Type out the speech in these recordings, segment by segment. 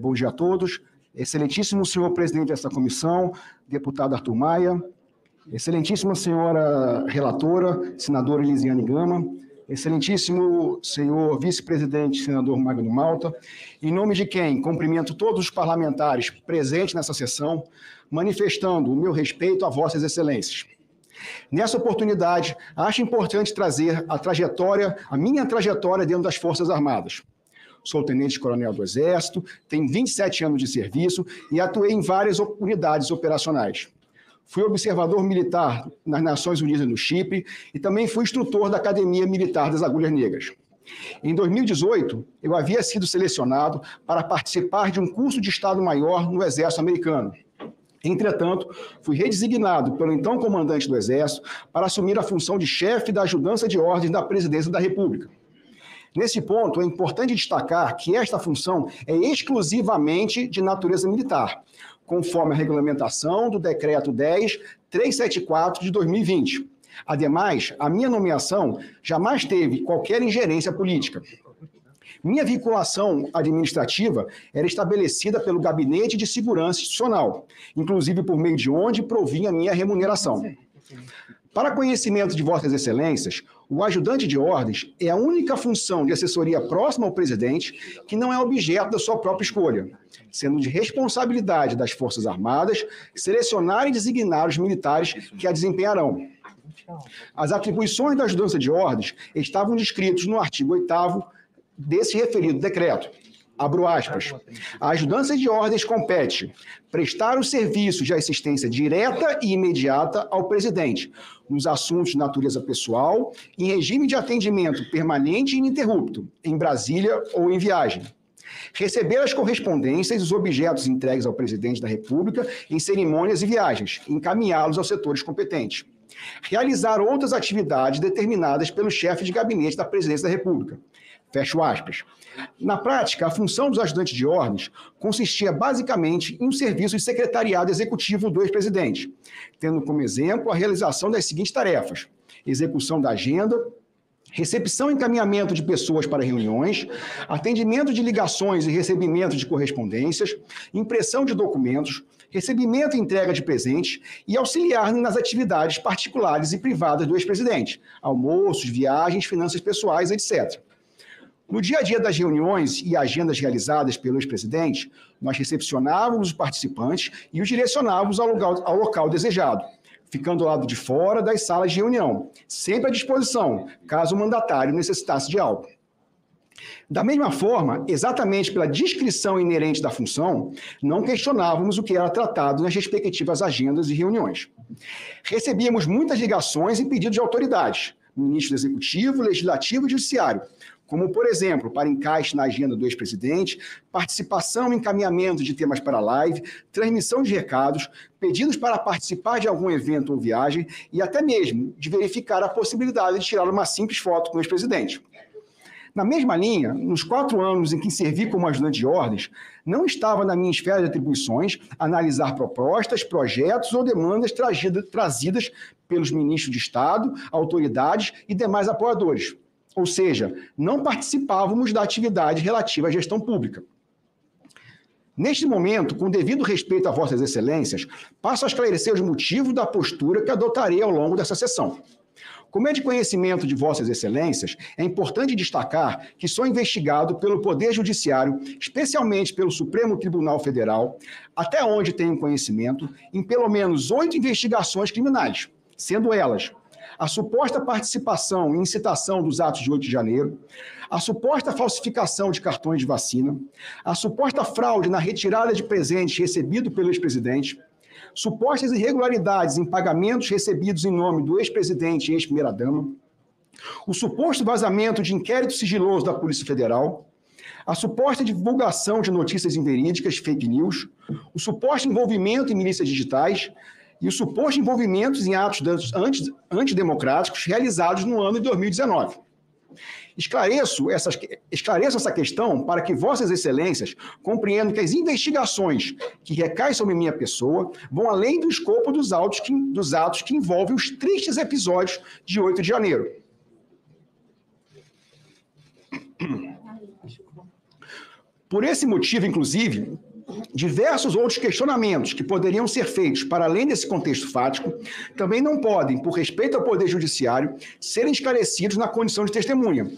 Bom dia a todos. Excelentíssimo senhor presidente dessa comissão, deputado Arthur Maia, excelentíssima senhora relatora, senadora Elisiane Gama, excelentíssimo senhor vice-presidente, senador Magno Malta, em nome de quem cumprimento todos os parlamentares presentes nessa sessão, manifestando o meu respeito a vossas excelências. Nessa oportunidade, acho importante trazer a minha trajetória dentro das Forças Armadas. Sou tenente-coronel do Exército, tenho 27 anos de serviço e atuei em várias unidades operacionais. Fui observador militar nas Nações Unidas no Chipre e também fui instrutor da Academia Militar das Agulhas Negras. Em 2018, eu havia sido selecionado para participar de um curso de Estado-Maior no Exército Americano. Entretanto, fui redesignado pelo então comandante do Exército para assumir a função de chefe da Ajudança de Ordens da Presidência da República. Nesse ponto, é importante destacar que esta função é exclusivamente de natureza militar, conforme a regulamentação do Decreto 10.374 de 2020. Ademais, a minha nomeação jamais teve qualquer ingerência política. Minha vinculação administrativa era estabelecida pelo Gabinete de Segurança Institucional, inclusive por meio de onde provinha a minha remuneração. Para conhecimento de vossas excelências, o ajudante de ordens é a única função de assessoria próxima ao presidente que não é objeto da sua própria escolha, sendo de responsabilidade das Forças Armadas selecionar e designar os militares que a desempenharão. As atribuições da ajudância de ordens estavam descritas no artigo 8º desse referido decreto. Abro aspas. A ajudância de ordens compete prestar os serviços de assistência direta e imediata ao presidente, nos assuntos de natureza pessoal, em regime de atendimento permanente e ininterrupto, em Brasília ou em viagem. Receber as correspondências e os objetos entregues ao presidente da República em cerimônias e viagens, encaminhá-los aos setores competentes. Realizar outras atividades determinadas pelo chefe de gabinete da Presidência da República. Fecho aspas. Na prática, a função dos ajudantes de ordens consistia basicamente em um serviço de secretariado executivo do ex-presidente, tendo como exemplo a realização das seguintes tarefas: execução da agenda, recepção e encaminhamento de pessoas para reuniões, atendimento de ligações e recebimento de correspondências, impressão de documentos, recebimento e entrega de presentes e auxiliar nas atividades particulares e privadas do ex-presidente, almoços, viagens, finanças pessoais, etc. No dia a dia das reuniões e agendas realizadas pelo ex-presidente, nós recepcionávamos os participantes e os direcionávamos ao local desejado, ficando ao lado de fora das salas de reunião, sempre à disposição, caso o mandatário necessitasse de algo. Da mesma forma, exatamente pela descrição inerente da função, não questionávamos o que era tratado nas respectivas agendas e reuniões. Recebíamos muitas ligações e pedidos de autoridades, ministro do Executivo, Legislativo e Judiciário, como, por exemplo, para encaixe na agenda do ex-presidente, participação e encaminhamento de temas para live, transmissão de recados, pedidos para participar de algum evento ou viagem e até mesmo de verificar a possibilidade de tirar uma simples foto com o ex-presidente. Na mesma linha, nos 4 anos em que servi como ajudante de ordens, não estava na minha esfera de atribuições analisar propostas, projetos ou demandas trazidas pelos ministros de Estado, autoridades e demais apoiadores. Ou seja, não participávamos da atividade relativa à gestão pública. Neste momento, com devido respeito a vossas excelências, passo a esclarecer os motivos da postura que adotarei ao longo dessa sessão. Como é de conhecimento de vossas excelências, é importante destacar que sou investigado pelo Poder Judiciário, especialmente pelo Supremo Tribunal Federal, até onde tenho conhecimento, em pelo menos 8 investigações criminais, sendo elas a suposta participação e incitação dos atos de 8 de janeiro, a suposta falsificação de cartões de vacina, a suposta fraude na retirada de presentes recebido pelo ex-presidente, supostas irregularidades em pagamentos recebidos em nome do ex-presidente e ex-primeira-dama, o suposto vazamento de inquérito sigiloso da Polícia Federal, a suposta divulgação de notícias inverídicas, fake news, o suposto envolvimento em milícias digitais e o suposto envolvimento em atos antidemocráticos realizados no ano de 2019. Esclareço essa questão para que vossas excelências compreendam que as investigações que recaem sobre minha pessoa vão além do escopo dos atos que envolvem os tristes episódios de 8 de janeiro. Por esse motivo, inclusive, diversos outros questionamentos que poderiam ser feitos para além desse contexto fático também não podem, por respeito ao Poder Judiciário, serem esclarecidos na condição de testemunha,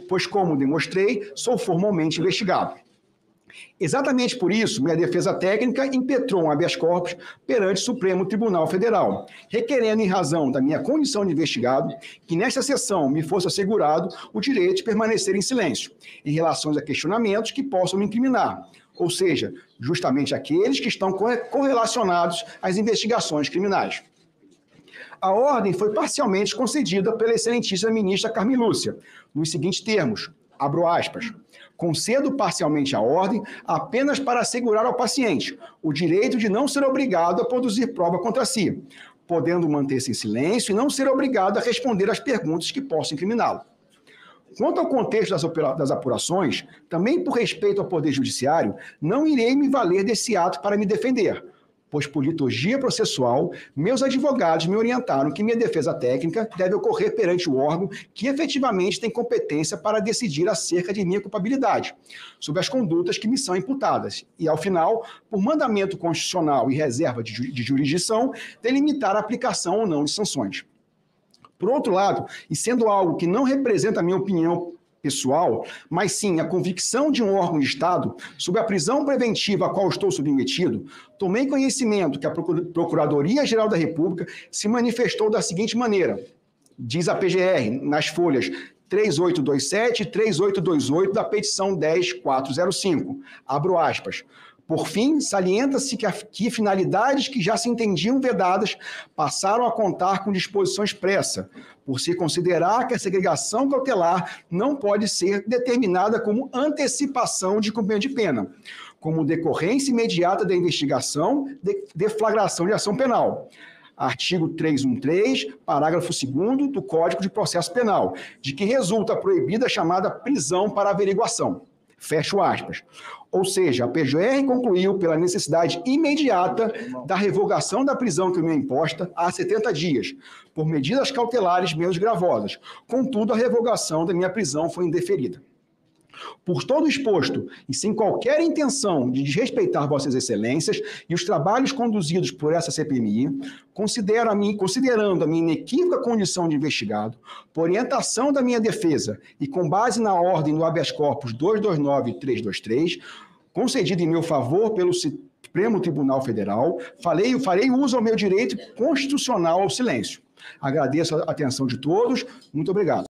pois, como demonstrei, sou formalmente investigado. Exatamente por isso, minha defesa técnica impetrou um habeas corpus perante o Supremo Tribunal Federal, requerendo, em razão da minha condição de investigado, que nesta sessão me fosse assegurado o direito de permanecer em silêncio, em relação a questionamentos que possam me incriminar, ou seja, justamente aqueles que estão correlacionados às investigações criminais. A ordem foi parcialmente concedida pela excelentíssima ministra Carmen Lúcia, nos seguintes termos, abro aspas, concedo parcialmente a ordem apenas para assegurar ao paciente o direito de não ser obrigado a produzir prova contra si, podendo manter-se em silêncio e não ser obrigado a responder às perguntas que possam incriminá-lo. Quanto ao contexto das apurações, também por respeito ao Poder Judiciário, não irei me valer desse ato para me defender, pois por liturgia processual, meus advogados me orientaram que minha defesa técnica deve ocorrer perante o órgão que efetivamente tem competência para decidir acerca de minha culpabilidade, sobre as condutas que me são imputadas, e, ao final, por mandamento constitucional e reserva de jurisdição, delimitar a aplicação ou não de sanções. Por outro lado, e sendo algo que não representa a minha opinião pessoal, mas sim a convicção de um órgão de Estado sobre a prisão preventiva a qual estou submetido, tomei conhecimento que a Procuradoria-Geral da República se manifestou da seguinte maneira, diz a PGR, nas folhas 3827 e 3828 da petição 10405, abro aspas, por fim, salienta-se que finalidades que já se entendiam vedadas passaram a contar com disposição expressa, por se considerar que a segregação cautelar não pode ser determinada como antecipação de cumprimento de pena, como decorrência imediata da investigação, deflagração de ação penal. Artigo 313, parágrafo 2º do Código de Processo Penal, de que resulta proibida a chamada prisão para averiguação. Fecho aspas. Ou seja, a PGR concluiu pela necessidade imediata da revogação da prisão que me é imposta há 70 dias, por medidas cautelares menos gravosas. Contudo, a revogação da minha prisão foi indeferida. Por todo exposto, e sem qualquer intenção de desrespeitar Vossas Excelências e os trabalhos conduzidos por essa CPMI, considerando a minha inequívoca condição de investigado, por orientação da minha defesa e com base na ordem do habeas corpus 229 e 323, concedida em meu favor pelo Supremo Tribunal Federal, farei uso ao meu direito constitucional ao silêncio. Agradeço a atenção de todos. Muito obrigado.